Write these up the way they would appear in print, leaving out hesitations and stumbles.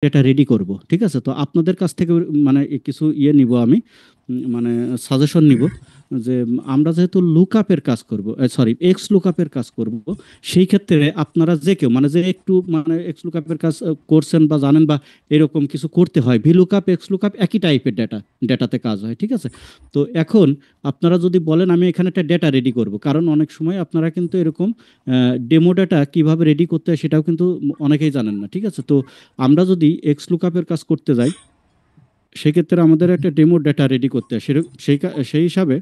এটা রেডি করব, ঠিক আছে? তো আপনাদের কাছ থেকে মানে কিছু নিব আমি, মানে সাজেশন নিব যে আমরা যেহেতু লুকআপের কাজ করব, সরি এক্স লুকআপের কাজ করব, সেই ক্ষেত্রে আপনারা যে কেউ মানে যে একটু মানে এক্স লুকআপের কাজ করছেন বা জানেন বা এরকম কিছু করতে হয়, ভি লুকআপ এক্স লুকআপ একই টাইপের ডেটাতে কাজ হয়, ঠিক আছে? তো এখন আপনারা যদি বলেন আমি এখানে একটা ডেটা রেডি করব, কারণ অনেক সময় আপনারা কিন্তু এরকম ডেমো ডেটা কিভাবে রেডি করতে হয় সেটাও কিন্তু অনেকেই জানেন না, ঠিক আছে? তো আমরা যদি এক্স লুকআপের কাজ করতে যাই, সেক্ষেত্রে আমাদের একটা ডেমো ডেটা রেডি করতে হয়, সেই হিসাবে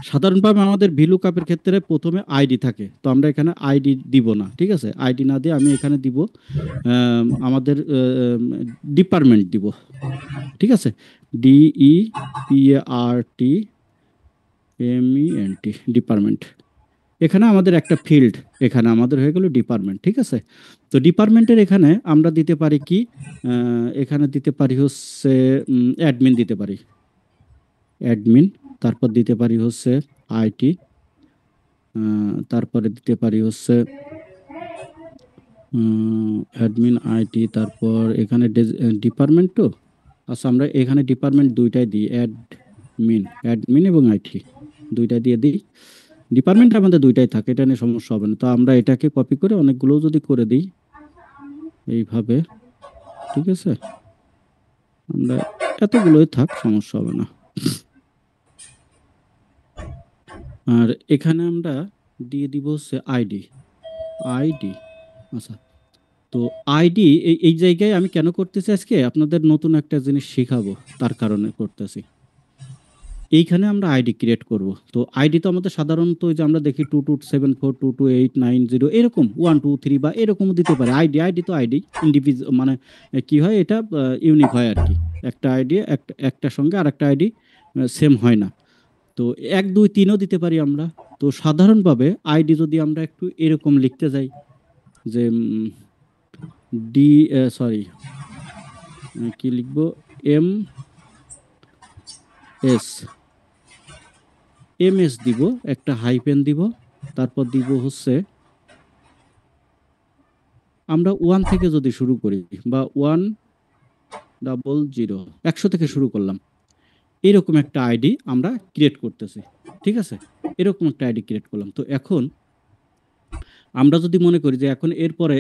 সাধারণভাবে আমাদের ভিলুকআপের ক্ষেত্রে প্রথমে আইডি থাকে, তো আমরা এখানে আইডি দিব না, ঠিক আছে? আইডি না দিয়ে আমি এখানে দিব আমাদের ডিপার্টমেন্ট দিব, ঠিক আছে? DEPARTMENT, department. এখানে আমাদের একটা ফিল্ড, এখানে আমাদের হয়ে গেল ডিপার্টমেন্ট, ঠিক আছে? তো ডিপার্টমেন্টের এখানে আমরা দিতে পারি কি, এখানে দিতে পারি হচ্ছে অ্যাডমিন দিতে পারি, অ্যাডমিন। তারপর দিতে পারি হচ্ছে আইটি, তারপরে দিতে পারি হচ্ছে অ্যাডমিন আইটি। তারপর এখানে ডিপার্টমেন্ট তো, আচ্ছা আমরা এখানে ডিপার্টমেন্ট দুইটাই দিই, অ্যাডমিন, অ্যাডমিন এবং আইটি দুইটা দিয়ে দিই। ডিপার্টমেন্ট আমাদের দুইটাই থাকে, এটা নিয়ে সমস্যা হবে না। তো আমরা এটাকে কপি করে অনেকগুলো যদি করে দিই এইভাবে, ঠিক আছে? আমরা এতগুলোই থাক, সমস্যা হবে না। আর এখানে আমরা দিয়ে দিব হচ্ছে আইডি, আইডি। আচ্ছা, তো আইডি এই এই জায়গায় আমি কেন করতেছি, আজকে আপনাদের নতুন একটা জিনিস শেখাবো, তার কারণে করতেছি। এইখানে আমরা আইডি ক্রিয়েট করব। তো আইডি তো আমাদের সাধারণত ওই যে আমরা দেখি 2274228890 এরকম 123 বা এরকমও দিতে পারে। আইডি আইডি তো আইডি ইন্ডিভিজুয়াল, মানে কি হয় এটা ইউনিক হয় আর কি। একটা আইডি একটার সঙ্গে আর একটা আইডি সেম হয় না। তো 1 2 3ও দিতে পারি আমরা। তো সাধারণভাবে আইডি যদি আমরা একটু এরকম লিখতে যাই যে ডি, সরি কি লিখবো, MS, MS দিব, একটা হাইপেন দিব, তারপর দিব হচ্ছে আমরা 1 থেকে যদি শুরু করি, বা 100, 100 থেকে শুরু করলাম, এরকম একটা আইডি আমরা ক্রিয়েট করতেছি, ঠিক আছে? এরকম একটা আইডি ক্রিয়েট করলাম। তো এখন আমরা যদি মনে করি যে এখন এরপরে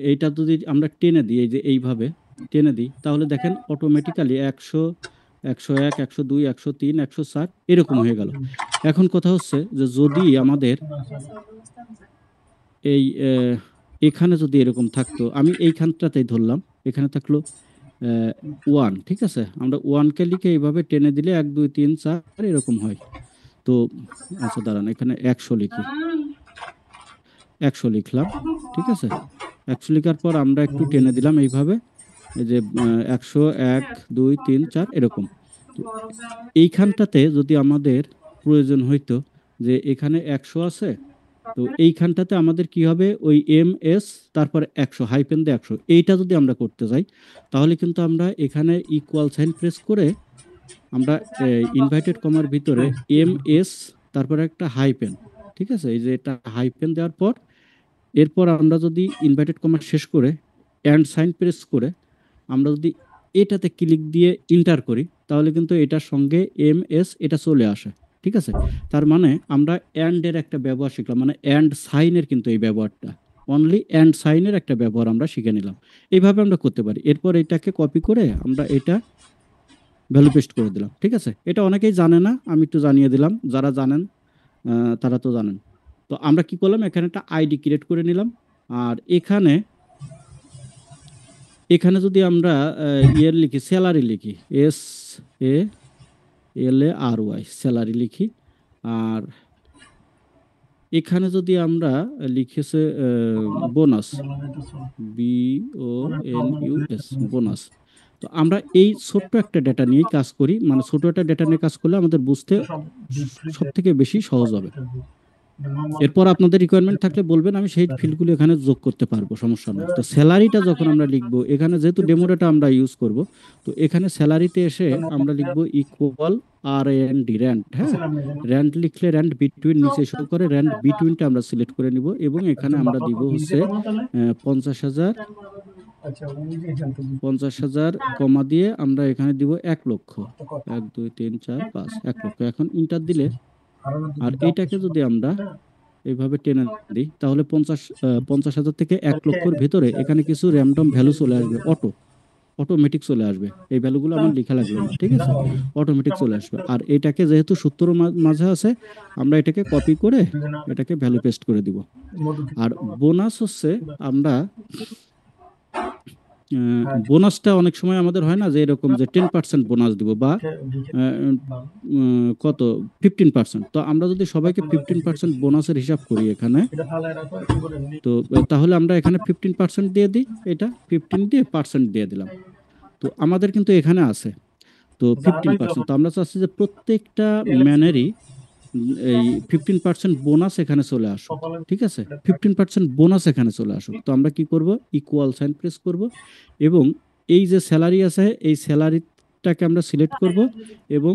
এইটা যদি আমরা টেনে দিই, এই যে এইভাবে টেনে দিই, তাহলে দেখেন অটোমেটিক্যালি 100, 101, 102, 103, 104 এরকম হয়ে গেল। এখন কথা হচ্ছে যে যদি আমাদের এই এখানে যদি এরকম থাকতো, আমি এইখানটাতেই ধরলাম, এখানে থাকলো 1, ঠিক আছে? আমরা 1কে লিখে এইভাবে টেনে দিলে 1 2 3 4 এরকম হয়। তো আচ্ছা দাঁড়ান, এখানে 100 লিখি, 100 লিখলাম, ঠিক আছে? 100 লিখার পর আমরা একটু টেনে দিলাম এইভাবে, এই যে 100, 1 2 3 4 এরকম। তো এইখানটাতে যদি আমাদের প্রয়োজন হইতো যে এখানে 100 আছে, তো এইখানটাতে আমাদের কি হবে, ওই MS তারপর 100 হাইপেন দিয়ে 100, এইটা যদি আমরা করতে যাই, তাহলে কিন্তু আমরা এখানে ইকুয়াল সাইন প্রেস করে আমরা ইনভাইটেড কমার ভিতরে MS তারপরে একটা হাইপেন, ঠিক আছে? এই যে এটা হাইপেন দেওয়ার পর এরপর আমরা যদি ইনভাইটেড কমা শেষ করে অ্যান্ড সাইন প্রেস করে আমরা যদি এটাতে ক্লিক দিয়ে ইন্টার করি, তাহলে কিন্তু এটার সঙ্গে MS এটা চলে আসে, ঠিক আছে? তার মানে আমরা অ্যান্ড এর একটা ব্যবহার শিখলাম, মানে অ্যান্ড সাইনের কিন্তু এই ব্যবহারটা, অনলি অ্যান্ড সাইনের একটা ব্যবহার আমরা শিখে নিলাম। এইভাবে আমরা করতে পারি। এরপর এটাকে কপি করে আমরা এটা ভ্যালু পেস্ট করে দিলাম, ঠিক আছে? এটা অনেকেই জানে না, আমি একটু জানিয়ে দিলাম, যারা জানেন তারা তো জানেন। তো আমরা কি করলাম, এখানে একটা আইডি ক্রিয়েট করে নিলাম। আর এখানে এখানে যদি আমরা ইয়ের লিখি, স্যালারি লিখি, SALARY, স্যালারি লিখি। আর এখানে যদি আমরা লিখেছে বোনাস, BONUS, বোনাস। তো আমরা এই ছোট্ট একটা ডেটা নিয়েই কাজ করি, মানে ছোট একটা ডেটা নিয়ে কাজ করলে আমাদের বুঝতে সব থেকে বেশি সহজ হবে। এরপর আপনাদের রিকোয়ারমেন্ট থাকলে বলবেন, আমি সেই ফিল্ডগুলো এখানে যোগ করতে পারবো, সমস্যা নাই। তো স্যালারিটা যখন আমরা লিখবো, এখানে যেহেতু ডেমো ডেটা আমরা ইউজ করব, তো এখানে স্যালারিতে এসে আমরা লিখবো ইকুয়াল RAND, র্যান্ড, হ্যাঁ? র্যান্ড লিখলে র্যান্ড বিটুইন নিচে শো করে, র্যান্ড বিটুইনটা আমরা সিলেক্ট করে নিব এবং এখানে আমরা দিব হচ্ছে 50,000 50,000 কমা দিয়ে আমরা এখানে দিব 1 লক্ষ, 1 2 3 4 5, 1 লক্ষ। এখন ইন্টার দিলে, আর এইটাকে যদি আমরা এইভাবে টেনে দিই তাহলে 50,000 থেকে 1 লক্ষর ভিতরে এখানে কিছু র্যান্ডম ভ্যালু চলে আসবে, অটোমেটিক চলে আসবে। এই ভ্যালুগুলো আমার লেখা লাগবে না, ঠিক আছে, অটোমেটিক চলে আসবে। আর এটাকে যেহেতু সূত্র মাঝে আছে, আমরা এটাকে কপি করে এটাকে ভ্যালু পেস্ট করে দিব। আর বোনাস হচ্ছে আমরা বোনাসটা অনেক সময় আমাদের হয় না যে এরকম যে 10% বোনাস দিব বা কত 15%। তো আমরা যদি সবাইকে 15% বোনাসের হিসাব করি এখানে, তো তাহলে আমরা এখানে 15% দিয়ে দিই, এটা 15 দিয়ে পার্সেন্ট দিয়ে দিলাম। তো আমাদের কিন্তু এখানে আছে তো 15%। তো আমরা চাচ্ছি যে প্রত্যেকটা ম্যানেরই এই 15% বোনাস এখানে চলে আসুক, ঠিক আছে, 15% বোনাস এখানে চলে আসুক। তো আমরা কি করব, ইকুয়াল সাইন প্রেস করব এবং এই যে স্যালারি আছে এই স্যালারিটাকে আমরা সিলেক্ট করব এবং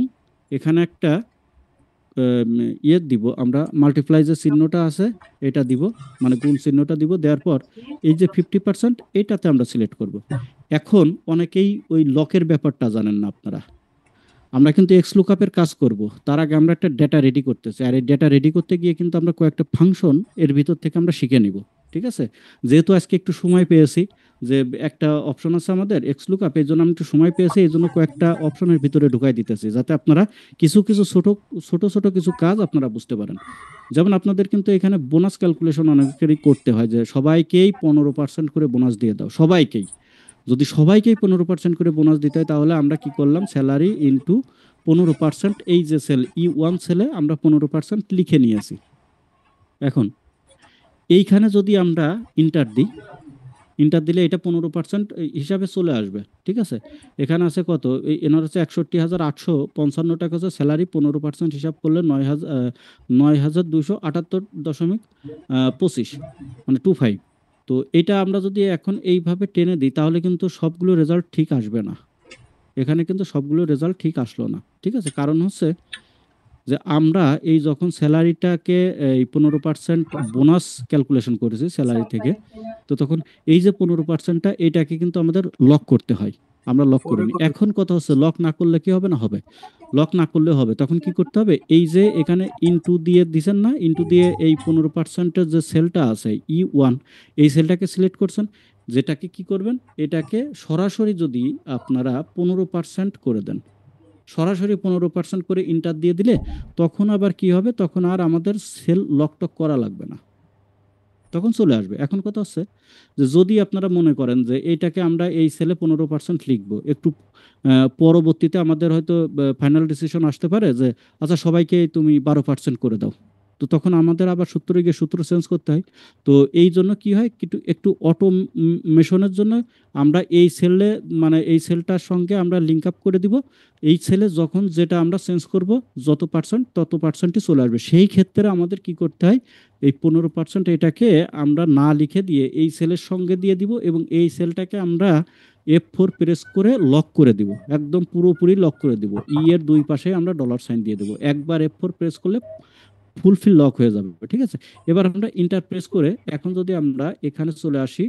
এখানে একটা ইয়ে দিব, আমরা মাল্টিপ্লাই যে চিহ্নটা আছে এটা দিব, মানে গুণ চিহ্নটা দিব। দেওয়ার পর এই যে 50% এইটাতে আমরা সিলেক্ট করব। এখন অনেকেই ওই লকের ব্যাপারটা জানেন না আপনারা, আমরা কিন্তু এক্স লুকআপের কাজ করব, তার আগে আমরা একটা ডেটা রেডি করতেছি। আর এই ডেটা রেডি করতে গিয়ে কিন্তু আমরা কয়েকটা ফাংশন এর ভিতর থেকে আমরা শিখে নিব, ঠিক আছে। যেহেতু আজকে একটু সময় পেয়েছি, যে একটা অপশন আছে আমাদের এক্স লুকআপ, এই জন্য আমি একটু সময় পেয়েছি, এই জন্য কয়েকটা অপশনের ভিতরে ঢুকাই দিতেছি যাতে আপনারা কিছু কিছু ছোট ছোট ছোট কিছু কাজ আপনারা বুঝতে পারেন। যেমন আপনাদের কিন্তু এখানে বোনাস ক্যালকুলেশন অনেকেরই করতে হয়, যে সবাইকেই 15% করে বোনাস দিয়ে দাও, সবাইকেই। যদি সবাইকেই 15% করে বোনাস দিতে হয় তাহলে আমরা কি করলাম, স্যালারি ইন্টু 15%, এই যে সেল E1 সেলে আমরা 15% লিখে নিয়েছি। এখন এইখানে যদি আমরা ইন্টার দিই, ইন্টার দিলে এটা 15% হিসাবে চলে আসবে, ঠিক আছে। এখানে আছে কত, এনার হচ্ছে 61,855 টাকা হচ্ছে স্যালারি, 15% হিসাব করলে 9,278.25, মানে 25। তো এটা আমরা যদি এখন এইভাবে টেনে দিই তাহলে কিন্তু সবগুলো রেজাল্ট ঠিক আসবে না, এখানে কিন্তু সবগুলো রেজাল্ট ঠিক আসলো না, ঠিক আছে। কারণ হচ্ছে যে আমরা এই যখন স্যালারিটাকে এই 15% বোনাস ক্যালকুলেশন করেছি স্যালারি থেকে, তো তখন এই যে 15%টা এটাকে কিন্তু আমাদের লক করতে হয়, আমরা লক করিনি। এখন কথা হচ্ছে লক না করলে কি হবে, না হবে, লক না করলে হবে। তখন কি করতে হবে, এই যে এখানে ইনটু দিয়ে দিছেন না, ইনটু দিয়ে এই 15%-এর যে সেলটা আছে E1, এই সেলটাকে সিলেক্ট করছেন, যেটাকে কি করবেন, এটাকে সরাসরি যদি আপনারা 15% করে দেন, সরাসরি 15% করে ইন্টার দিয়ে দিলে তখন আবার কি হবে, তখন আর আমাদের সেল লকটক করা লাগবে না, তখন চলে আসবে। এখন কথা হচ্ছে যে যদি আপনারা মনে করেন যে এইটাকে আমরা এই সেলে 15% লিখবো, একটু পরবর্তীতে আমাদের হয়তো ফাইনাল ডিসিশন আসতে পারে যে আচ্ছা সবাইকে তুমি 12% করে দাও, তো তখন আমাদের আবার সূত্রে গিয়ে সূত্র চেঞ্জ করতে হয়। তো এই জন্য কি হয়, একটু একটু অটোমেশনের জন্য আমরা এই সেলে, মানে এই সেলটার সঙ্গে আমরা লিঙ্ক আপ করে দিব। এই সেলে যখন যেটা আমরা চেঞ্জ করব যত পার্সেন্ট তত পার্সেন্টই চলে আসবে। সেই ক্ষেত্রে আমাদের কি করতে হয়, এই 15% এটাকে আমরা না লিখে দিয়ে এই সেলের সঙ্গে দিয়ে দিব এবং এই সেলটাকে আমরা F4 প্রেস করে লক করে দিব, একদম পুরোপুরি লক করে দিব। এর দুই পাশে আমরা ডলার সাইন দিয়ে দেবো, একবার F4 প্রেস করলে ফুলফিল লক হয়ে যাবে, ঠিক আছে। এবার আমরা ইন্টার প্রেস করে এখন যদি আমরা এখানে চলে আসি,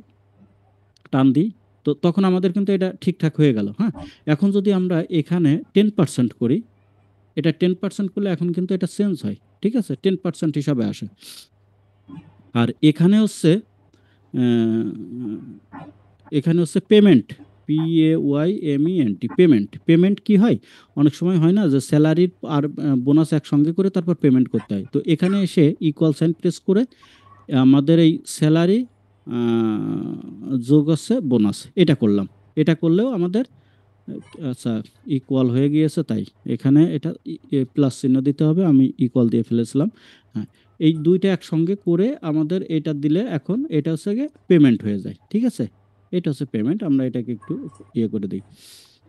টান দিই, তো তখন আমাদের কিন্তু এটা ঠিকঠাক হয়ে গেল। হ্যাঁ, এখন যদি আমরা এখানে 10% করি, এটা 10% করলে এখন কিন্তু এটা চেঞ্জ হয়, ঠিক আছে, 10% হিসাবে আসে। আর এখানে হচ্ছে এখানে হচ্ছে পেমেন্ট, PAYMENT, পেমেন্ট। পেমেন্ট কি হয়, অনেক সময় হয় না যে স্যালারির আর বোনাস একসঙ্গে করে তারপর পেমেন্ট করতে হয়। তো এখানে এসে ইকুয়াল সাইন প্রেস করে আমাদের এই স্যালারি যোগ আছে বোনাস, এটা করলাম। এটা করলেও আমাদের আচ্ছা ইকুয়াল হয়ে গিয়েছে, তাই এখানে এটা প্লাস চিহ্ন দিতে হবে, আমি ইকুয়াল দিয়ে ফেলেছিলাম। হ্যাঁ, এই দুইটা একসঙ্গে করে আমাদের এটা দিলে এখন এটা হচ্ছে গিয়ে পেমেন্ট হয়ে যায়, ঠিক আছে। এটা হচ্ছে পেমেন্ট, আমরা এটাকে একটু ইয়ে করে দিই।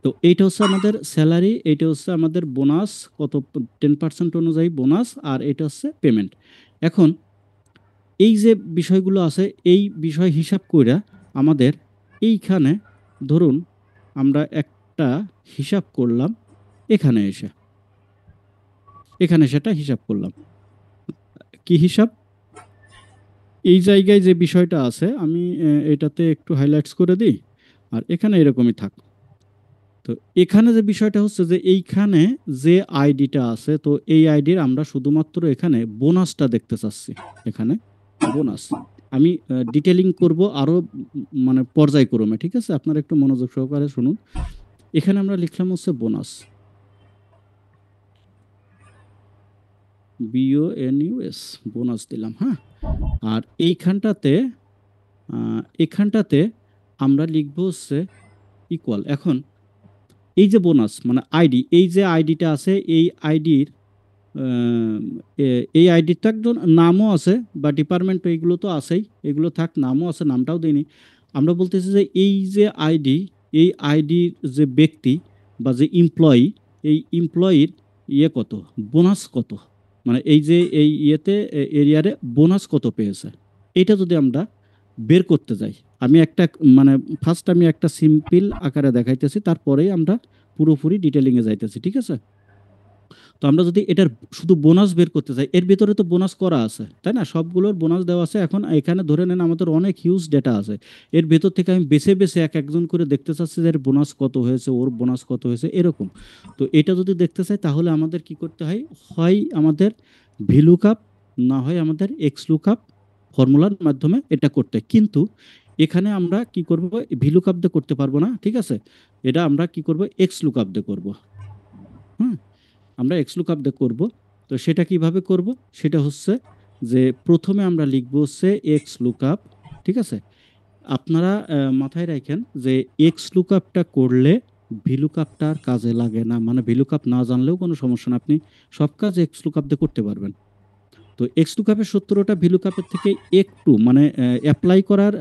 তো এইটা হচ্ছে আমাদের স্যালারি, এইটা হচ্ছে আমাদের বোনাস, কত 10% অনুযায়ী বোনাস, আর এটা হচ্ছে পেমেন্ট। এখন এই যে বিষয়গুলো আছে এই বিষয় হিসাব কইরা আমাদের এইখানে ধরুন আমরা একটা হিসাব করলাম, এখানে এসে এখানে সেটা হিসাব করলাম, কি হিসাব, এই জায়গায় যে বিষয়টা আছে আমি এটাতে একটু হাইলাইটস করে দিই। আর এখানে এরকমই থাক। তো এখানে যে বিষয়টা হচ্ছে যে এইখানে যে আইডিটা আছে, তো এই আইডির আমরা শুধুমাত্র এখানে বোনাসটা দেখতে চাচ্ছি। এখানে বোনাস আমি ডিটেলিং করব আরো মানে পর্যায়ক্রমে, ঠিক আছে? আপনারা একটু মনোযোগ সহকারে শুনুন। এখানে আমরা লিখলাম হচ্ছে বোনাস, BONUS, বোনাস দিলাম, হ্যাঁ। আর এখানটাতে আমরা লিখবো হচ্ছে ইকুয়াল। এখন এই যে বোনাস মানে আইডি, এই যে আইডিটা আছে, এই আইডির এই আইডির তো একজন নামও আছে বা ডিপার্টমেন্ট, এইগুলো তো আছেই, এগুলো থাক, নামও আছে, নামটাও দিইনি। আমরা বলতেছি যে এই যে আইডি, এই আইডির যে ব্যক্তি বা যে এমপ্লয়ি, এই এমপ্লয়ির কত, বোনাস কত, মানে এই যে এই এরিয়ারে বোনাস কত পেয়েছে, এটা যদি আমরা বের করতে যাই, আমি একটা মানে ফার্স্ট আমি একটা সিম্পল আকারে দেখাইতেছি, তারপরেই আমরা পুরোপুরি ডিটেলিংয়ে যাইতেছি, ঠিক আছে? তো আমরা যদি এটার শুধু বোনাস বের করতে চাই, এর ভিতরে তো বোনাস করা আছে, তাই না? সবগুলোর বোনাস দেওয়া আছে। এখন এখানে ধরে নেন আমাদের অনেক হিউজ ডেটা আছে, এর ভেতর থেকে আমি বেছে বেছে এক একজন করে দেখতে চাচ্ছি যে এর বোনাস কত হয়েছে, ওর বোনাস কত হয়েছে, এরকম। তো এটা যদি দেখতে চাই তাহলে আমাদের কি করতে হয়, হয় আমাদের ভিলুকআপ, না হয় আমাদের এক্স লুকআপ ফর্মুলার মাধ্যমে এটা করতে হয়। কিন্তু এখানে আমরা কি করব, ভিলুকআপ দিয়ে করতে পারবো না, ঠিক আছে? এটা আমরা কি করব, এক্স লুকআপ দিয়ে করব। হুম, আমরা এক্স লুকআপ দিয়ে করব। তো সেটা কিভাবে করব, সেটা হচ্ছে যে প্রথমে আমরা লিখব হচ্ছে এক্স লুকআপ, ঠিক আছে? আপনারা মাথায় রাখেন যে এক্স লুকআপটা করলে ভিলুকআপটা আর কাজে লাগে না, মানে ভিলুকআপ না জানলেও কোনো সমস্যা না, আপনি সব কাজ এক্স লুকআপ দিয়ে করতে পারবেন। তো এক্স লুকআপের সূত্রটা ভিলুকআপের থেকে একটু মানে অ্যাপ্লাই করার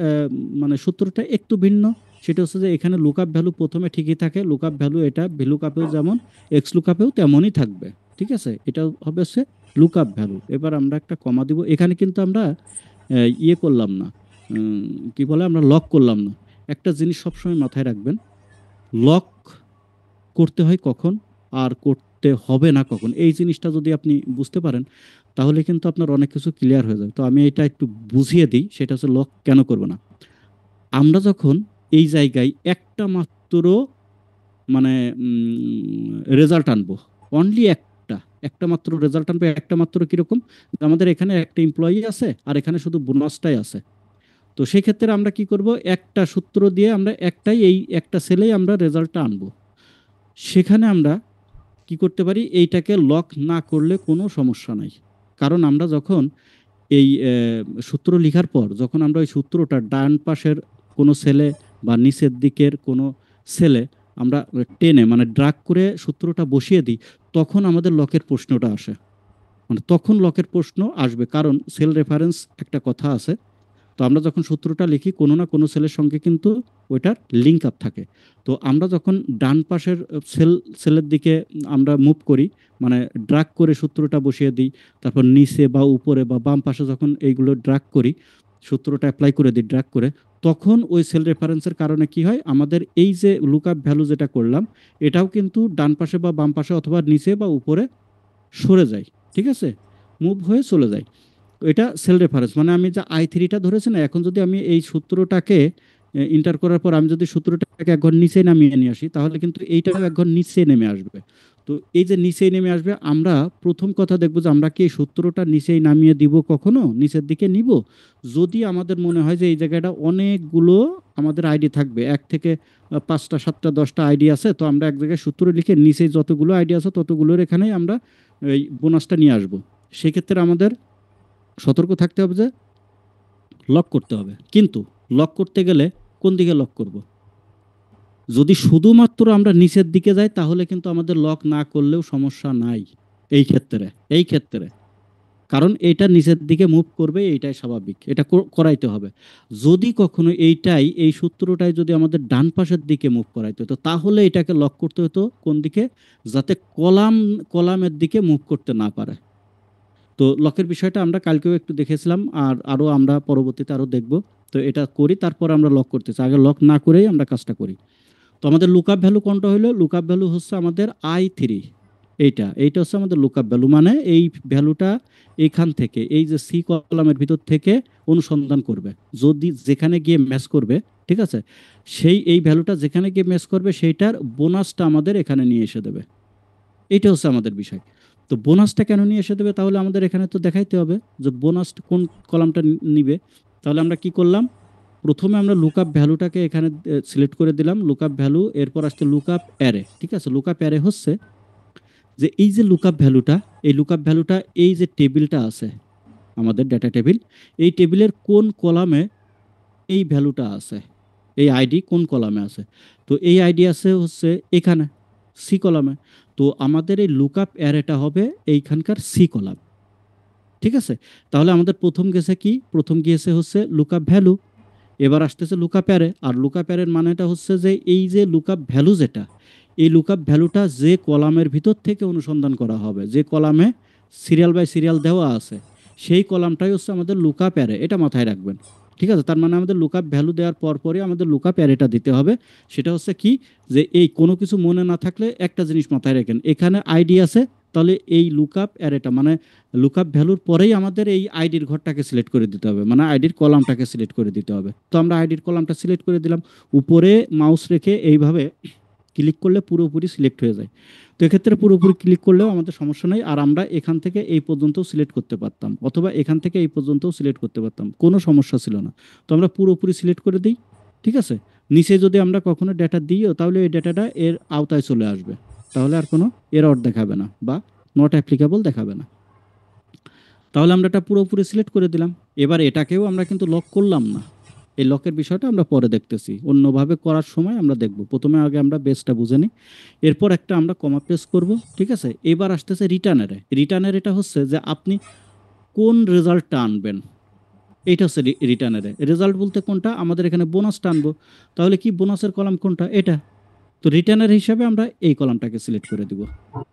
মানে সূত্রটা একটু ভিন্ন। সেটা হচ্ছে যে এখানে লুকআপ ভ্যালু প্রথমে ঠিকই থাকে, লুকআপ ভ্যালু এটা ভিলুকআপেও যেমন এক্স লুকআপেও তেমনই থাকবে, ঠিক আছে? এটা হবে হচ্ছে লুকআপ ভ্যালু। এবার আমরা একটা কমা দিব, এখানে কিন্তু আমরা করলাম না, কি বলে, আমরা লক করলাম না। একটা জিনিস সবসময় মাথায় রাখবেন, লক করতে হয় কখন আর করতে হবে না কখন, এই জিনিসটা যদি আপনি বুঝতে পারেন তাহলে কিন্তু আপনার অনেক কিছু ক্লিয়ার হয়ে যাবে। তো আমি এটা একটু বুঝিয়ে দিই, সেটা হচ্ছে লক কেন করব না। আমরা যখন এই জায়গায় একটা মাত্র মানে রেজাল্ট আনবো, অনলি একটা, একটা মাত্র রেজাল্ট আনবো, একটা মাত্র কিরকম, আমাদের এখানে একটা এমপ্লয়ি আছে আর এখানে শুধু বোনাসটাই আছে। তো সেই ক্ষেত্রে আমরা কি করব, একটা সূত্র দিয়ে আমরা একটাই, এই একটা সেলেই আমরা রেজাল্টটা আনবো। সেখানে আমরা কি করতে পারি, এইটাকে লক না করলে কোনো সমস্যা নাই। কারণ আমরা যখন এই সূত্র লিখার পর যখন আমরা ওই সূত্রটা ডান পাশের কোনো সেলে বা নিচের দিকের কোনো সেলে আমরা টেনে মানে ড্রাগ করে সূত্রটা বসিয়ে দিই, তখন আমাদের লকের প্রশ্নটা আসে, মানে তখন লকের প্রশ্ন আসবে, কারণ সেল রেফারেন্স একটা কথা আছে। তো আমরা যখন সূত্রটা লিখি কোনো না কোনো সেলের সঙ্গে কিন্তু ওইটার লিঙ্ক আপ থাকে। তো আমরা যখন ডান পাশের সেলের দিকে আমরা মুভ করি, মানে ড্রাগ করে সূত্রটা বসিয়ে দিই, তারপর নিচে বা উপরে বা বাম পাশে যখন এইগুলো ড্রাগ করি, সূত্রটা অ্যাপ্লাই করে দিই ড্রাগ করে, তখন ওই সেল রেফারেন্সের কারণে কি হয়, আমাদের এই যে লুকআপ ভ্যালু যেটা করলাম, এটাও কিন্তু ডান পাশে বা বাম পাশে অথবা নিচে বা উপরে সরে যায়, ঠিক আছে? মুভ হয়ে চলে যায়। তো এটা সেল রেফারেন্স, মানে আমি যে I3টা ধরেছি না, এখন যদি আমি এই সূত্রটাকে ইন্টার করার পর আমি যদি সূত্রটাকে এক ঘর নিচে নামিয়ে নিয়ে আসি, তাহলে কিন্তু এইটাও এক ঘর নিচে নেমে আসবে। তো এই যে নিচেই নেমে আসবে, আমরা প্রথম কথা দেখবো যে আমরা কি এই সূত্রটা নিচেই নামিয়ে দিব, কখনো নিচের দিকে নিব। যদি আমাদের মনে হয় যে এই জায়গাটা অনেকগুলো আমাদের আইডি থাকবে, এক থেকে 5টা 7টা 10টা আইডি আছে, তো আমরা এক জায়গায় সূত্র লিখে নিচে যতগুলো আইডি আছে ততগুলোর এখানেই আমরা এই বোনাসটা নিয়ে আসবো। সেক্ষেত্রে আমাদের সতর্ক থাকতে হবে যে লক করতে হবে। কিন্তু লক করতে গেলে কোন দিকে লক করব? যদি শুধুমাত্র আমরা নিচের দিকে যাই তাহলে কিন্তু আমাদের লক না করলেও সমস্যা নাই এই ক্ষেত্রে, এই ক্ষেত্রে কারণ এইটা নিচের দিকে মুভ করবে, এইটাই স্বাভাবিক, এটা করাইতে হবে। যদি কখনো এইটাই, এই সূত্রটাই যদি আমাদের ডান পাশের দিকে মুভ করাইতে হতো, তাহলে এটাকে লক করতে হতো কোন দিকে, যাতে কলামের দিকে মুভ করতে না পারে। তো লকের বিষয়টা আমরা কালকেও একটু দেখেছিলাম, আর আরো আমরা পরবর্তীতে আরো দেখব। তো এটা করি, তারপর আমরা লক করতেছি, আগে লক না করেই আমরা কাজটা করি। তো আমাদের লুকআপ ভ্যালু কোনটা হলো, লুকআপ ভ্যালু হচ্ছে আমাদের I3, এইটা হচ্ছে আমাদের লুকআপ ভ্যালু, মানে এই ভ্যালুটা এইখান থেকে এই যে সি কলামের ভিতর থেকে অনুসন্ধান করবে, যদি যেখানে গিয়ে ম্যাচ করবে, ঠিক আছে, এই ভ্যালুটা যেখানে গিয়ে ম্যাচ করবে সেইটার বোনাসটা আমাদের এখানে নিয়ে এসে দেবে। এটা হচ্ছে আমাদের বিষয়। তো বোনাসটা কেন নিয়ে এসে দেবে, তাহলে আমাদের এখানে তো দেখাইতে হবে যে বোনাস কোন কলামটা নিবে। তাহলে আমরা কি করলাম, প্রথমে আমরা লুকআপ ভ্যালুটাকে এখানে সিলেক্ট করে দিলাম, লুকআপ ভ্যালু, এরপর আসছে লুকআপ অ্যারে। ঠিক আছে, লুকআপ অ্যারে হচ্ছে যে এই যে লুকআপ ভ্যালুটা, এই লুকআপ ভ্যালুটা এই যে টেবিলটা আছে আমাদের ডেটা টেবিল, এই টেবিলের কোন কলামে এই ভ্যালুটা আছে, এই আইডি কোন কলামে আছে। তো এই আইডি আছে হচ্ছে এখানে সি কলামে। তো আমাদের এই লুকআপ অ্যারেটা হবে এইখানকার সি কলাম। ঠিক আছে, তাহলে আমাদের প্রথম গেছে কি, প্রথম গিয়েছে হচ্ছে লুকআপ ভ্যালু, এবার আসতেছে লুকআপ অ্যারে। আর লুকআপ অ্যারের মানেটা হচ্ছে যে এই যে লুকআপ ভ্যালু যেটা, এই লুকআপ ভ্যালুটা যে কলামের ভিতর থেকে অনুসন্ধান করা হবে, যে কলামে সিরিয়াল বাই সিরিয়াল দেওয়া আছে, সেই কলামটাই হচ্ছে আমাদের লুকআপ অ্যারে। এটা মাথায় রাখবেন। ঠিক আছে, তার মানে আমাদের লুকআপ ভ্যালু দেওয়ার পরপরই আমাদের লুকআপ অ্যারেটা দিতে হবে। সেটা হচ্ছে কি, যে এই কোনো কিছু মনে না থাকলে একটা জিনিস মাথায় রাখেন, এখানে আইডি আছে, তাহলে এই লুকআপ অ্যারেটা মানে লুকআপ ভ্যালুর পরেই আমাদের এই আইডির ঘরটাকে সিলেক্ট করে দিতে হবে, মানে আইডির কলামটাকে সিলেক্ট করে দিতে হবে। তো আমরা আইডির কলামটা সিলেক্ট করে দিলাম, উপরে মাউস রেখে এইভাবে ক্লিক করলে পুরোপুরি সিলেক্ট হয়ে যায়। তো এক্ষেত্রে পুরোপুরি ক্লিক করলেও আমাদের সমস্যা নেই, আর আমরা এখান থেকে এই পর্যন্ত সিলেক্ট করতে পারতাম, অথবা এখান থেকে এই পর্যন্ত সিলেক্ট করতে পারতাম, কোনো সমস্যা ছিল না। তো আমরা পুরোপুরি সিলেক্ট করে দিই। ঠিক আছে, নিচে যদি আমরা কখনো ডেটা দিইও, তাহলে এই ডেটাটা এর আওতায় চলে আসবে, তাহলে আর কোনো এরর দেখাবে না বা নট অ্যাপ্লিকেবল দেখাবে না। তাহলে আমরা এটা পুরোপুরি সিলেক্ট করে দিলাম। এবার এটাকেও আমরা কিন্তু লক করলাম না, এই লকের বিষয়টা আমরা পরে দেখতেছি, অন্যভাবে করার সময় আমরা দেখব। প্রথমে আগে আমরা বেসটা বুঝে নিই, এরপর একটা আমরা কমা প্রেস করব। ঠিক আছে, এবার আসতেছে রিটার্নের। রিটার্নের এটা হচ্ছে যে আপনি কোন রেজাল্টটা আনবেন, এইটা হচ্ছে রিটার্নের। রেজাল্ট বলতে কোনটা, আমাদের এখানে বোনাসটা আনবো, তাহলে কি বোনাসের কলাম কোনটা, এটা। তো রিটার্নের হিসাবে আমরা এই কলামটাকে সিলেক্ট করে দিব।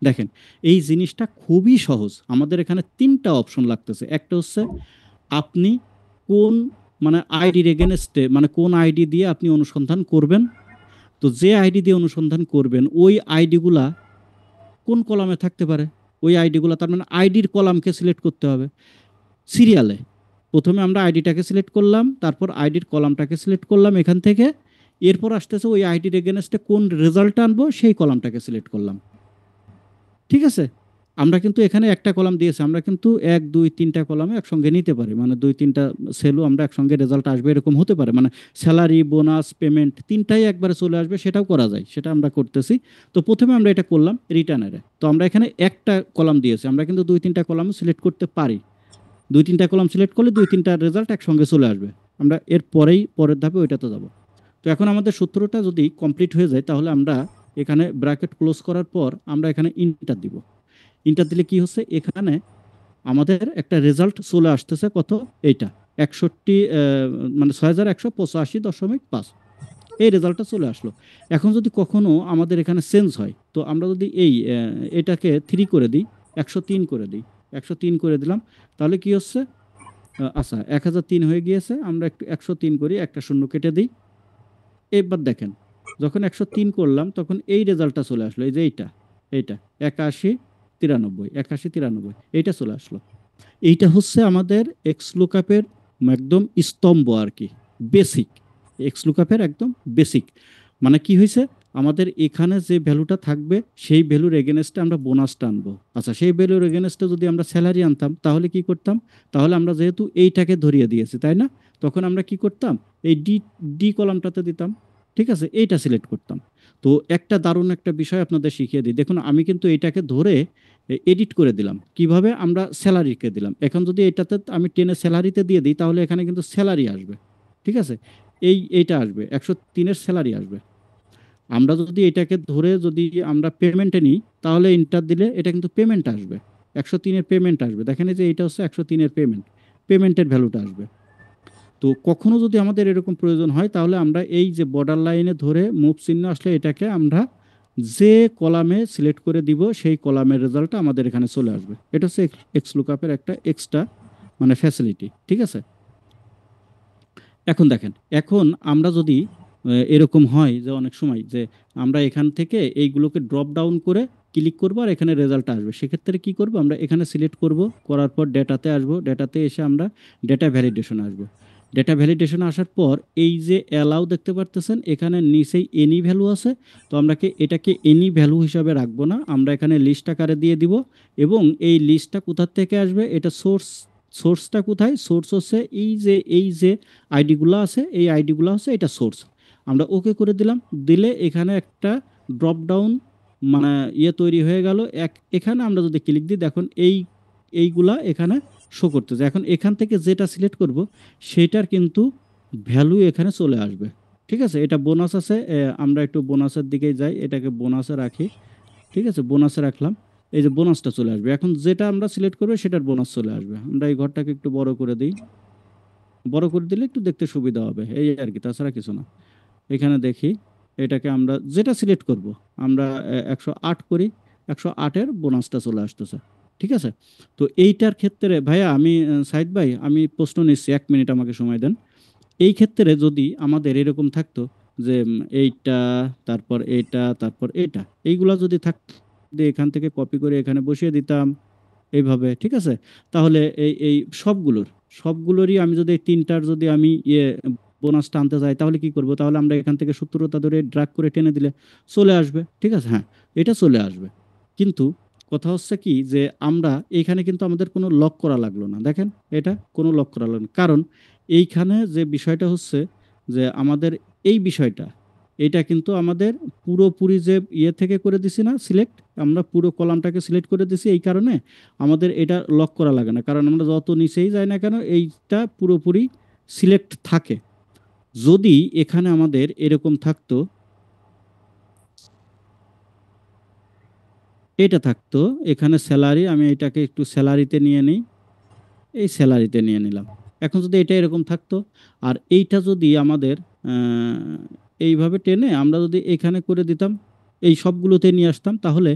দেখেন, এই জিনিসটা খুবই সহজ। আমাদের এখানে তিনটা অপশন লাগতেছে। একটা হচ্ছে আপনি কোন, মানে আইডির এগেনস্টে, মানে কোন আইডি দিয়ে আপনি অনুসন্ধান করবেন। তো যে আইডি দিয়ে অনুসন্ধান করবেন ওই আইডিগুলা কোন কলামে থাকতে পারে, ওই আইডিগুলা, তার মানে আইডির কলামকে সিলেক্ট করতে হবে সিরিয়ালে। প্রথমে আমরা আইডিটাকে সিলেক্ট করলাম, তারপর আইডির কলামটাকে সিলেক্ট করলাম এখান থেকে, এরপর আসতেছে ওই আইডির এগেনস্টে কোন রেজাল্ট আনবো সেই কলামটাকে সিলেক্ট করলাম। ঠিক আছে, আমরা কিন্তু এখানে একটা কলাম দিয়েছি, আমরা কিন্তু 1 2 3টা কলামে একসঙ্গে নিতে পারি, মানে 2 3টা সেলও আমরা একসঙ্গে রেজাল্ট আসবে এরকম হতে পারে, মানে স্যালারি, বোনাস, পেমেন্ট তিনটাই একবারে চলে আসবে, সেটাও করা যায়, সেটা আমরা করতেছি। তো প্রথমে আমরা এটা করলাম রিটার্নারে। তো আমরা এখানে একটা কলাম দিয়েছি, আমরা কিন্তু 2 3টা কলাম সিলেক্ট করতে পারি। 2 3টা কলাম সিলেক্ট করলে 2 3টা রেজাল্ট একসঙ্গে চলে আসবে। আমরা এর পরেই পরের ধাপে ওইটাতে যাব। তো এখন আমাদের সূত্রটা যদি কমপ্লিট হয়ে যায়, তাহলে আমরা এখানে ব্র্যাকেট ক্লোজ করার পর আমরা এখানে ইন্টার দিব। ইন্টার দিলে কি হচ্ছে, এখানে আমাদের একটা রেজাল্ট চলে আসতেছে, কত, এইটা 61, মানে 6185.5। এই রেজাল্টটা চলে আসলো। এখন যদি কখনো আমাদের এখানে চেঞ্জ হয়, তো আমরা যদি এটাকে 3 করে দিই, 103 করে দিই, 103 করে দিলাম, তাহলে কি হচ্ছে, আচ্ছা 1003 হয়ে গিয়েছে, আমরা একটু 103 করি, একটা শূন্য কেটে দিই। এবার দেখেন, যখন 103 করলাম তখন এই রেজাল্টটা চলে আসলো, এই যে এইটা 81 93, এইটা চলে আসলো। এইটা হচ্ছে আমাদের এক্স লুকআপের একদম স্তম্ভ আর কি, বেসিক। এক্স লুকআপের একদম বেসিক, মানে কি হয়েছে, আমাদের এখানে যে ভ্যালুটা থাকবে সেই ভ্যালুর এগেনস্টে আমরা বোনাসটা আনবো। আচ্ছা, সেই ভ্যালুর এগেনস্টে যদি আমরা স্যালারি আনতাম তাহলে কি করতাম, তাহলে আমরা যেহেতু এইটাকে ধরিয়ে দিয়েছি তাই না, তখন আমরা কি করতাম, এই ডি ডি কলামটাতে দিতাম। ঠিক আছে, এইটা সিলেক্ট করতাম। তো একটা দারুণ একটা বিষয় আপনাদের শিখিয়ে দিই, দেখুন আমি কিন্তু এইটাকে ধরে এডিট করে দিলাম, কিভাবে, আমরা স্যালারিকে দিলাম। এখন যদি এটাতে আমি টেনে স্যালারিতে দিয়ে দিই, তাহলে এখানে কিন্তু স্যালারি আসবে। ঠিক আছে, এইটা আসবে, 103-এর স্যালারি আসবে। আমরা যদি এটাকে ধরে যদি আমরা পেমেন্টে নিই, তাহলে ইন্টার দিলে এটা কিন্তু পেমেন্ট আসবে, 103-এর পেমেন্ট আসবে। দেখেন এই যে এটা হচ্ছে 103-এর পেমেন্টের ভ্যালুটা আসবে। তো কখনো যদি আমাদের এরকম প্রয়োজন হয়, তাহলে আমরা এই যে বর্ডার লাইনে ধরে মুভ চিহ্ন আসলে এটাকে আমরা যে কলামে সিলেক্ট করে দিব সেই কলামের রেজাল্টটা আমাদের এখানে চলে আসবে। এটা হচ্ছে এক্স লুকআপের একটা এক্সট্রা মানে ফ্যাসিলিটি। ঠিক আছে, এখন দেখেন, এখন আমরা যদি এরকম হয় যে অনেক সময় যে আমরা এখান থেকে এইগুলোকে ড্রপ ডাউন করে ক্লিক করব আর এখানে রেজাল্ট আসবে। সেক্ষেত্রে কি করব, আমরা এখানে সিলেক্ট করব, করার পর ডেটাতে আসব, ডেটাতে এসে আমরা ডেটা ভ্যালিডেশন আসব। ডেটা ভ্যালিডেশন আসার পর এই যে অ্যালাউ দেখতে পারতেছেন, এখানে নিচেই এনি ভ্যালু আছে। তো আমরা এটাকে এনি ভ্যালু হিসাবে রাখবো না, আমরা এখানে লিস্ট আকারে দিয়ে দিব। এবং এই লিস্টটা কোথা থেকে আসবে, এটা সোর্সটা কোথায়, সোর্স হচ্ছে এই যে আইডিগুলো আছে, এই আইডিগুলো হচ্ছে এটা সোর্স। আমরা ওকে করে দিলাম, দিলে এখানে একটা ড্রপ ডাউন মানে তৈরি হয়ে গেল। এখানে আমরা যদি ক্লিক দিই, দেখুন এইগুলা এখানে শো করতেছে। এখন এখান থেকে যেটা সিলেক্ট করব সেটার কিন্তু ভ্যালু এখানে চলে আসবে। ঠিক আছে, এটা বোনাস আছে, আমরা একটু বোনাসের দিকে যাই, এটাকে বোনাসে রাখি। ঠিক আছে, বোনাসে রাখলাম, এই যে বোনাসটা চলে আসবে। এখন যেটা আমরা সিলেক্ট করবো সেটার বোনাস চলে আসবে। আমরা এই ঘরটাকে একটু বড় করে দিই, বড় করে দিলে একটু দেখতে সুবিধা হবে, এই আর কি, তাছাড়া কিছু না। এখানে দেখি, এটাকে আমরা যেটা সিলেক্ট করব, আমরা 108 করি, 108-এর বোনাসটা চলে আসতেছে। ঠিক আছে, তো এইটার ক্ষেত্রে ভাইয়া আমি সাইদ ভাই, আমি প্রশ্ন নিচ্ছি, 1 মিনিট আমাকে সময় দেন। এই ক্ষেত্রে যদি আমাদের এরকম থাকতো যে এইটা, তারপর এটা, তারপর এটা, এইগুলা যদি থাকতো, যদি এখান থেকে কপি করে এখানে বসিয়ে দিতাম এইভাবে, ঠিক আছে, তাহলে এই এই সবগুলোরই আমি যদি এই তিনটার যদি আমি বোনাসটা আনতে চাই, তাহলে কি করব, তাহলে আমরা এখান থেকে সূত্রতা ধরে ড্রাগ করে টেনে দিলে চলে আসবে। ঠিক আছে, হ্যাঁ, এটা চলে আসবে। কিন্তু কথা হচ্ছে কি, যে আমরা এখানে কিন্তু আমাদের কোনো লক করা লাগলো না, দেখেন, এটা কোনো লক করা লাগলো না। কারণ এইখানে যে বিষয়টা হচ্ছে, যে আমাদের এই বিষয়টা, এটা কিন্তু আমাদের পুরোপুরি যে থেকে করে দিছি না সিলেক্ট, আমরা পুরো কলামটাকে সিলেক্ট করে দিছি, এই কারণে আমাদের এটা লক করা লাগে না। কারণ আমরা যত নিচেই যাই না কেন, এইটা পুরোপুরি সিলেক্ট থাকে। যদি এখানে আমাদের এরকম থাকতো, এটা থাকতো এখানে স্যালারি, আমি এটাকে একটু স্যালারিতে নিয়ে নিই, এই স্যালারিতে নিয়ে নিলাম। এখন যদি এটা এরকম থাকতো, আর এইটা যদি আমাদের আহ, এইভাবে টেনে আমরা যদি এখানে করে দিতাম, এই সবগুলোতে নিয়ে আসতাম, তাহলে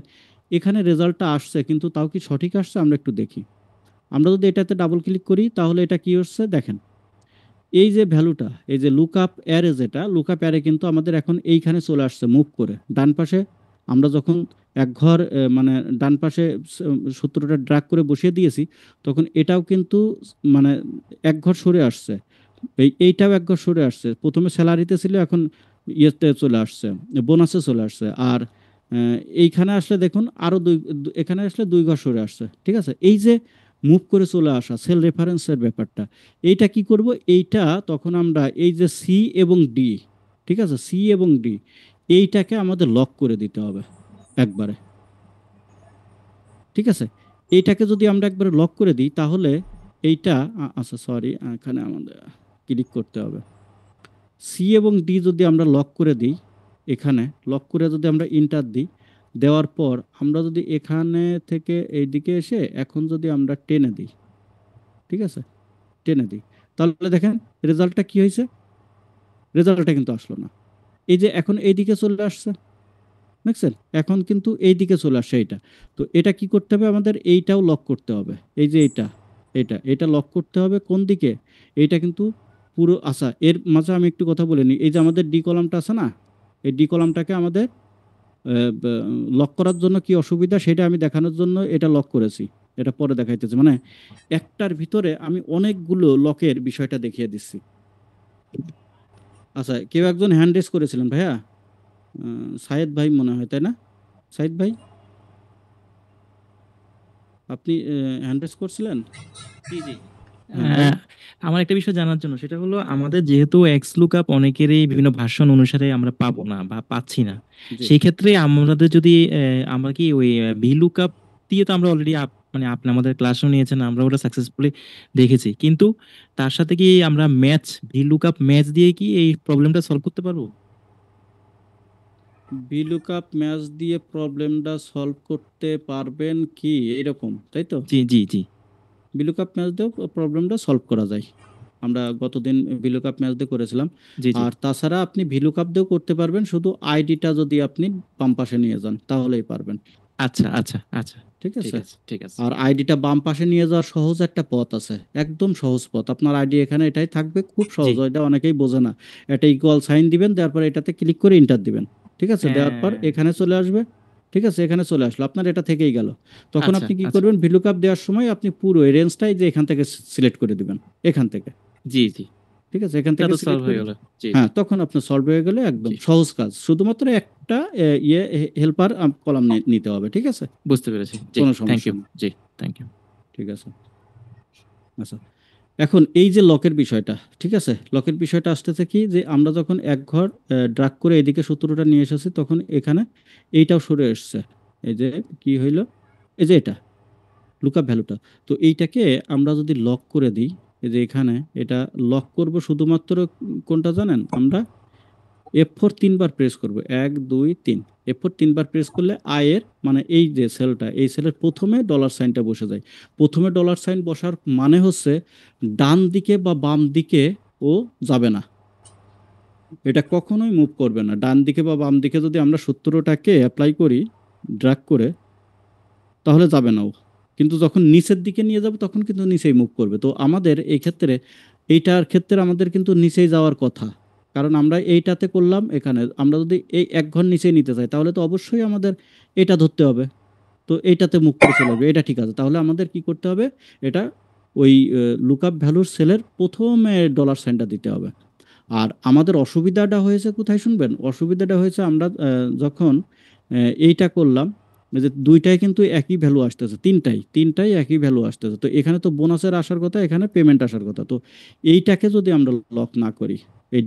এখানে রেজাল্টটা আসছে, কিন্তু তাও কি সঠিক আসছে আমরা একটু দেখি। আমরা যদি এটাতে ডাবল ক্লিক করি, তাহলে এটা কি হচ্ছে দেখেন, এই যে ভ্যালুটা, এই যে লুক আপ অ্যারে, যেটা লুক আপ অ্যারে কিন্তু আমাদের এখন এইখানে চলে আসছে মুভ করে ডান পাশে। আমরা যখন এক ঘর মানে ডান পাশে সূত্রটা ড্রাগ করে বসিয়ে দিয়েছি, তখন এটাও কিন্তু মানে এক ঘর সরে আসছে, এইটাও এক ঘর সরে আসছে। প্রথমে স্যালারিতে ছিল, এখন ইয়েতে চলে আসছে, বোনাসে চলে আসছে। আর এইখানে আসলে দেখুন আরো এখানে আসলে 2 ঘর সরে আসছে। ঠিক আছে, এই যে মুভ করে চলে আসা সেল রেফারেন্সের ব্যাপারটা, এইটা কি করব, এইটা তখন আমরা এই যে সি এবং ডি, ঠিক আছে, সি এবং ডি, এইটাকে আমাদের লক করে দিতে হবে একবারে। ঠিক আছে, এইটাকে যদি আমরা একবারে লক করে দিই, তাহলে এইটা আচ্ছা সরি, এখানে আমাদের ক্লিক করতে হবে। সি এবং ডি যদি আমরা লক করে দিই, এখানে লক করে যদি আমরা ইন্টার দিই, দেওয়ার পর আমরা যদি এখানে থেকে এইদিকে এসে এখন যদি আমরা টেনে দিই, ঠিক আছে, টেনে দিই, তাহলে দেখেন রেজাল্টটা কি হয়েছে, রেজাল্টটা কিন্তু আসলো না। এই যে এখন এইদিকে চলে আসছে, দেখছেন, এখন কিন্তু এইদিকে চলে আসছে এইটা। তো এটা কি করতে হবে, আমাদের এইটাও লক করতে হবে, এই যে এটা লক করতে হবে কোন দিকে, এইটা কিন্তু পুরো। আচ্ছা, এর মাঝে আমি একটু কথা বলে নিই, এই যে আমাদের ডি কলামটা আছে না, এই ডি কলামটাকে আমাদের লক করার জন্য কি অসুবিধা সেটা আমি দেখানোর জন্য এটা লক করেছি, এটা পরে দেখাইতেছে, মানে একটার ভিতরে আমি অনেকগুলো লকের বিষয়টা দেখিয়ে দিচ্ছি। আচ্ছা, কেউ একজন হ্যান্ড রেজ করেছিলেন ভাইয়া, সায়েদ ভাই মনে হয়, তাই না? সায়েদ ভাই, আপনি হ্যান্ড রেজ করছিলেন? জি জি। হ্যাঁ, বলেন। আমার একটা বিষয় জানার জন্য, সেটা হলো আমাদের যেহেতু এক্স লুকআপ অনেকেরই বিভিন্ন ভার্সন অনুসারে আমরা পাবো না বা পাচ্ছি না, জি। সেই ক্ষেত্রে আমাদের যদি আমরা কি ওই ভি লুকআপ দিয়ে, তো আমরা অলরেডি মানে আপনি আমাদের ক্লাসও নিয়েছেন, আমরা ওটা সাকসেসফুলি দেখেছি, কিন্তু তার সাথে কি আমরা ম্যাচ, ভি লুকআপ ম্যাচ দিয়ে কি এই প্রবলেমটা সলভ করতে পারবো? ভিলুকআপ ম্যাচ দিয়ে প্রবলেমটা সলভ করতে পারবেন কি, এরকম তাই তো? জি জি জি ভিলুকআপ ম্যাচ দিয়েও প্রবলেমটা সলভ করা যায়, আমরা গতদিন ভিলুকআপ ম্যাচ দিয়ে করেছিলাম। জি জি। আর তাছাড়া আপনি ভিলুকআপ দিয়েও করতে পারবেন, শুধু আইডিটা যদি আপনি বাম পাশে নিয়ে যান তাহলেই পারবেন। আচ্ছা আচ্ছা আচ্ছা। ঠিক ঠিক আছে, আছে ঠিক আছে। আর আইডিটা বাম পাশে নিয়ে যাওয়ার সহজ একটা পথ আছে, একদম সহজ পথ। আপনার আইডি এখানে এটাই থাকবে, খুব জি। সহজ, এটা অনেকেই বোঝে না। এটা ইকুয়াল সাইন দিবেন, দেওয়ার পর এটাতে ক্লিক করে ইন্টার দিবেন। ঠিক আছে, দেওয়ার পর হ্যাঁ। এখানে চলে আসবে, ঠিক আছে, এখানে চলে আসলো, আপনার এটা থেকেই গেল। তখন আচ্ছা আপনি কি আচ্ছা। করবেন, ভিলুকআপ দেওয়ার সময় আপনি পুরো এই রেঞ্জটাই যে এখান থেকে সিলেক্ট করে দিবেন, এখান থেকে। জি জি। ঠিক আছে, এখান এটা থেকে তো সলভ সিলেক্ট হয়ে করে, গেল। জি জি হ্যাঁ, তখন আপনার সলভ হয়ে গেলে একদম জি। সহজ কাজ, শুধুমাত্র একটা ইয়ে হেল্পার কলাম নিতে হবে। ঠিক আছে, বুঝতে পেরেছি। জি, কোনো থ্যাংক সমস্যা ইউ। নেই। জি, থ্যাংক ইউ। ঠিক আছে। আচ্ছা, এখন এই যে লকের বিষয়টা, ঠিক আছে, লকের বিষয়টা আসতেছে কি, যে আমরা যখন এক ঘর ড্রাগ করে এদিকে সূত্রটা নিয়ে এসেছি, তখন এখানে এইটাও সরে এসছে। এই যে কি হইলো, এই যে এটা লুকআপ ভ্যালুটা। তো এইটাকে আমরা যদি লক করে দিই, এই যে এখানে এটা লক করব শুধুমাত্র কোনটা জানেন, আমরা F4 তিনবার প্রেস করব, 1 2 3। F4 তিনবার প্রেস করলে আয়ের মানে এই যে সেলটা, এই সেলের প্রথমে ডলার সাইনটা বসে যায়। প্রথমে ডলার সাইন বসার মানে হচ্ছে ডান দিকে বা বাম দিকে ও যাবে না, এটা কখনোই মুভ করবে না। ডান দিকে বা বাম দিকে যদি আমরা সূত্রটাকে অ্যাপ্লাই করি ড্র্যাগ করে, তাহলে যাবে না ও। কিন্তু যখন নিচের দিকে নিয়ে যাব তখন কিন্তু নিচেই মুভ করবে। তো আমাদের এই ক্ষেত্রে, এইটার ক্ষেত্রে আমাদের কিন্তু নিচেই যাওয়ার কথা, কারণ আমরা এইটাতে করলাম, এখানে আমরা যদি এই এক ঘর নিচে নিতে চাই তাহলে তো অবশ্যই আমাদের এটা ধরতে হবে। তো এইটাতে মুভ করে চলে আসবে, এটা ঠিক আছে। তাহলে আমাদের কি করতে হবে, এটা ওই লুকআপ ভ্যালুর সেলের প্রথমে ডলার সাইনটা দিতে হবে। আর আমাদের অসুবিধাটা হয়েছে কোথায় শুনবেন, অসুবিধাটা হয়েছে আমরা যখন এইটা করলাম, এই যে দুইটাই কিন্তু একই ভ্যালু আসতেছে, তিনটাই তিনটাই একই ভ্যালু আসতেছে। তো এখানে তো বোনাসের আসার কথা, এখানে পেমেন্ট আসার কথা। তো এইটাকে যদি আমরা লক না করি, এই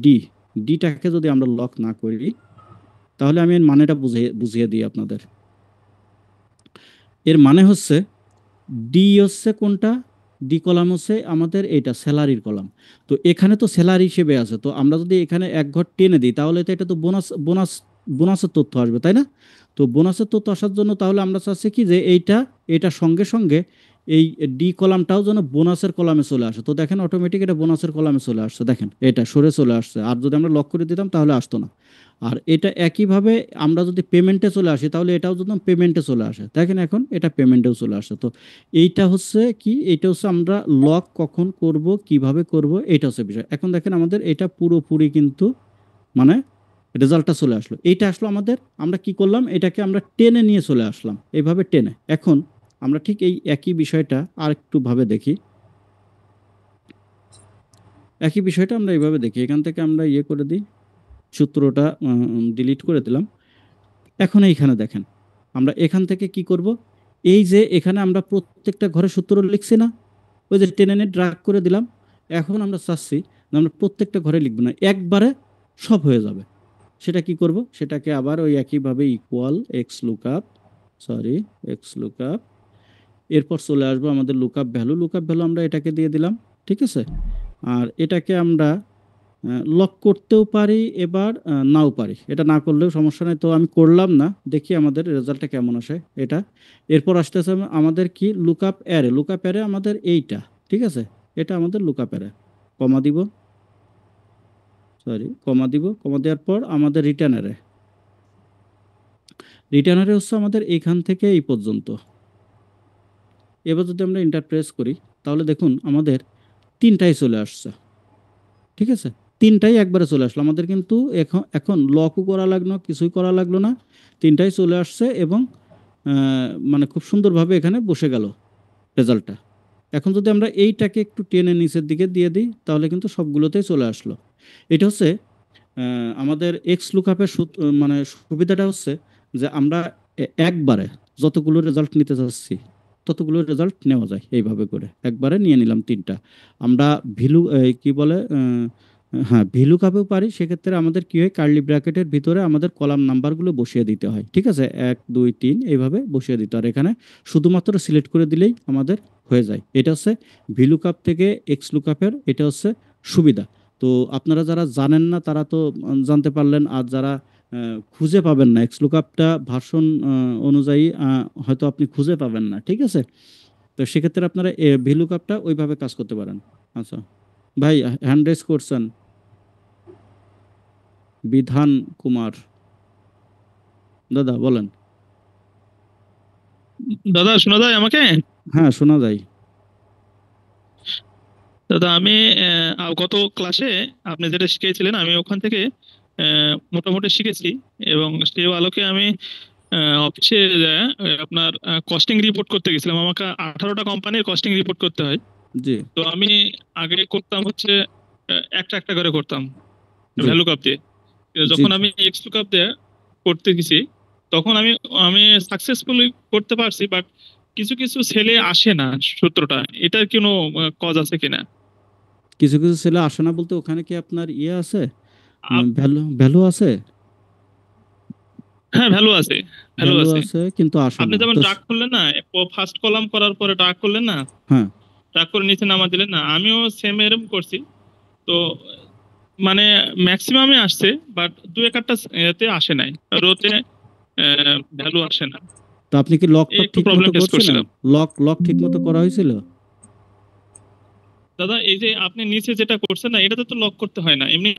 ডিটাকে যদি আমরা লক না করি, তাহলে আমি এর মানেটা বুঝিয়ে বুঝিয়ে দিই আপনাদের। এর মানে হচ্ছে, ডি হচ্ছে কোনটা, ডি কলাম হচ্ছে আমাদের এইটা স্যালারির কলাম। তো এখানে তো স্যালারি হিসেবে আছে, তো আমরা যদি এখানে এক ঘর টেনে দিই তাহলে তো এটা তো বোনাসের তথ্য আসবে, তাই না? তো বোনাসের তথ্য আসার জন্য তাহলে আমরা চাচ্ছি কি, যে এটা সঙ্গে সঙ্গে এই ডি কলামটাও যেন বোনাসের কলামে চলে আসে। তো দেখেন অটোমেটিক এটা বোনাসের কলামে চলে আসছে, দেখেন এটা সরে চলে আসছে। আর যদি আমরা লক করে দিতাম তাহলে আসতো না। আর এটা একইভাবে আমরা যদি পেমেন্টে চলে আসি, তাহলে এটাও যদি পেমেন্টে চলে আসে, দেখেন এখন এটা পেমেন্টেও চলে আসে। তো এইটা হচ্ছে কি, এইটা হচ্ছে আমরা লক কখন করব, কিভাবে করব, এটা হচ্ছে বিষয়। এখন দেখেন আমাদের এটা পুরোপুরি কিন্তু মানে রেজাল্টটা চলে আসলো, এইটা আসলো আমাদের। আমরা কি করলাম, এটাকে আমরা টেনে নিয়ে চলে আসলাম, এইভাবে টেনে। এখন আমরা ঠিক এই একই বিষয়টা আর একটু ভাবে দেখি। একই বিষয়টা আমরা এইভাবে দেখি, এখান থেকে আমরা ইয়ে করে দিই, সূত্রটা ডিলিট করে দিলাম। এখন এইখানে দেখেন, আমরা এখান থেকে কি করব, এই যে এখানে আমরা প্রত্যেকটা ঘরে সূত্র লিখছি না, ওই যে টেনে এনে ড্রাগ করে দিলাম। এখন আমরা চাচ্ছি যে আমরা প্রত্যেকটা ঘরে লিখব না, একবারে সব হয়ে যাবে। সেটা কি করব, সেটাকে আবার ওই একইভাবে ইকুয়াল এক্স লুকআপ, এরপর চলে আসবো আমাদের লুকআপ ভ্যালু আমরা এটাকে দিয়ে দিলাম। ঠিক আছে, আর এটাকে আমরা লক করতেও পারি, এবার নাও পারি, এটা না করলেও সমস্যা নেই। তো আমি করলাম না, দেখি আমাদের রেজাল্টটা কেমন আসে এটা। এরপর আসতেছে আমাদের কি, লুকআপ অ্যারে আমাদের এইটা। ঠিক আছে, এটা আমাদের লুকআপ অ্যারে, কমা দিব, কমা দেওয়ার পর আমাদের রিটার্নারে হচ্ছে আমাদের এইখান থেকে এই পর্যন্ত। এবার যদি আমরা ইন্টার প্রেস করি, তাহলে দেখুন আমাদের তিনটাই চলে আসছে। ঠিক আছে, তিনটাই একবারে চলে আসলো আমাদের, কিন্তু এখন এখন লকও করা লাগলো না, কিছুই করা লাগলো না, তিনটাই চলে আসছে। এবং মানে খুব সুন্দরভাবে এখানে বসে গেল রেজাল্টটা। এখন যদি আমরা এইটাকে একটু টেনে নিচের দিকে দিয়ে দিই, তাহলে কিন্তু সবগুলোতেই চলে আসলো। এটা হচ্ছে আমাদের এক্স লুকআপের মানে সুবিধাটা হচ্ছে যে আমরা একবারে যতগুলো রেজাল্ট নিতে চাচ্ছি ততগুলো রেজাল্ট নেওয়া যায়, এইভাবে করে একবারে নিয়ে নিলাম তিনটা। আমরা কি বলে, হ্যাঁ, ভিলু কাপেও পারি। সেক্ষেত্রে আমাদের কি হয়, কার্লি ব্র্যাকেটের ভিতরে আমাদের কলাম নাম্বারগুলো বসিয়ে দিতে হয়। ঠিক আছে, 1 2 3 এইভাবে বসিয়ে দিতে হয়। আর এখানে শুধুমাত্র সিলেক্ট করে দিলেই আমাদের হয়ে যায়। এটা হচ্ছে ভিলু কাপ থেকে এক্স লুকআপের, এটা হচ্ছে সুবিধা। তো আপনারা যারা জানেন না তারা তো জানতে পারলেন, আর যারা খুঁজে পাবেন না এক্স লুকআপটা ভার্সন অনুযায়ী, হয়তো আপনি খুঁজে পাবেন না। ঠিক আছে, তো সেক্ষেত্রে আপনারা ভিলুকআপটা ওইভাবে কাজ করতে পারেন। আচ্ছা ভাই, হ্যান্ড রেজ করছেন, বিধান কুমার দাদা বলেন। দাদা শোনা যায় আমাকে? হ্যাঁ, শোনা যায়। দাদা আমি গত ক্লাসে আপনি যেটা শিখিয়েছিলেন আমি ওখান থেকে মোটামুটি শিখেছি, এবং সেই আলোকে আমি অফিসে আপনার কস্টিং রিপোর্ট করতে গেছিলাম। আমাকে 18টা কোম্পানির কস্টিং রিপোর্ট করতে হয়। জি তো আমি আগে করতাম হচ্ছে একটা একটা করে করতাম জি ভ্যালু কাপ দিয়ে। জি যখন জি। আমি এক্স কাপ দিয়ে করতে গেছি তখন আমি আমি সাকসেসফুলি করতে পারছি, বাট কিছু কিছু ছেলে আসে না সূত্রটা। এটার কোনো কজ আছে কিনা? কিছু কিছু ছেলে আসে না বলতে ওখানে কি আপনার ইয়ে আছে, আপ- ভ্যালু ভ্যালু আছে? হ্যাঁ, ভ্যালু আছে, ভ্যালু ভ্যালু আছে। আছে কিন্তু আসে আপনি না যেমন তো ড্রাগ করলেন না, ফার্স্ট কলাম করার পরে ড্রাগ করলেন না, হ্যাঁ। ড্রাগ করে নিচে নামা দিলেন না, আমিও সেম এরকম করছি। তো মানে ম্যাক্সিমামে আসছে, বাট দু একটা এতে আসে নাই, রোতে ভ্যালু আসে না। তো আপনি কি লক এই টক একটু ঠিক প্রবলেম মতো ফেস করছিলেন? করছিলাম। লক লক ঠিক মতো করা হয়েছিল? দাদা, এই যে আপনি নিচে যেটা করছেন না, এটাতে তো লক করতে হয় না এমনি।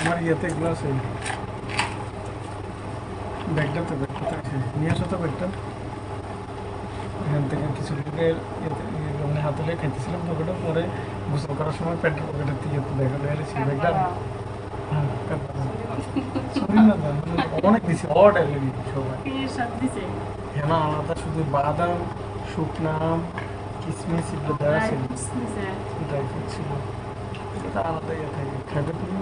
আমার ইয়েতে এগুলো আছে, ব্যাগটা তো নিয়ে আসো তো ব্যাগটা। এখান থেকে কিছু লোকের মানে হাতে লেগে খাইতেছিলাম তো ওটা, পরে গোসল করার সময় প্যান্টের পকেটের থেকে দেখা গেছে ব্যাগটা। হ্যাঁ সরি না দাম অনেক দিছি, অর্ডার সবাই হ্যাঁ না আলাদা, শুধু বাদাম, শুকনাম, কিশমিশ এগুলো দেওয়া ছিল, ড্রাই ফ্রুট ছিল, এটা আলাদা ইয়ে থাকে। খাবে তুমি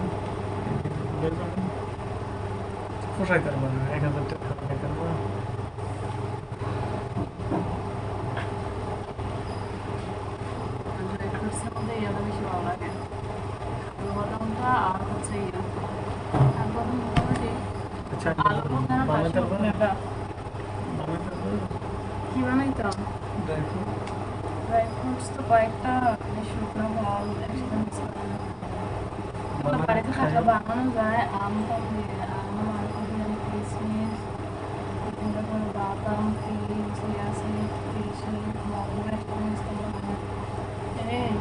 পোষাই পারবো না, 1000 টাকা খাওয়াই পারবো না। আচ্ছা বানাতে পারবো না, বানাতে পারবো কি বানাইতাম? Dry fruit. ড্রাই ফ্রুটস তো কয়েকটা শুকনো ফল একসাথে মিক্স করে বাড়িতে থাকলে বানানো যায়। আম দিয়ে আম আর কিশমিশ, বিভিন্ন রকমের বাদাম, তিল, চিয়া সিড, কিশমিশ, মধু একসাথে মিক্স করে বানানো। এই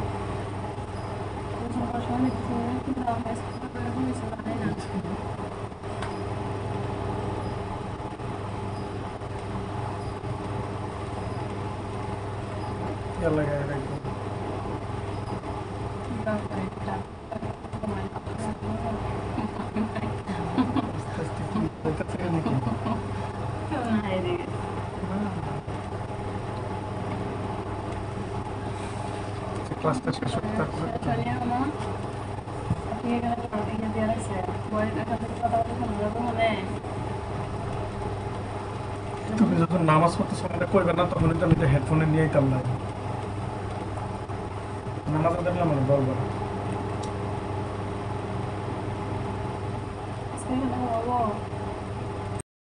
প্রথম সময় দেখছি কিন্তু আমার এরকম কিছু বানাই না। লাগাই রাখবো ক্লাসটা শেষ হোক তারপরে তুমি যখন নামাজ পড়তে সময়টা করবে না তখন তো আমি হেডফোনে নিয়ে যেতাম না, নামাজ দেখলাম মানে বলবো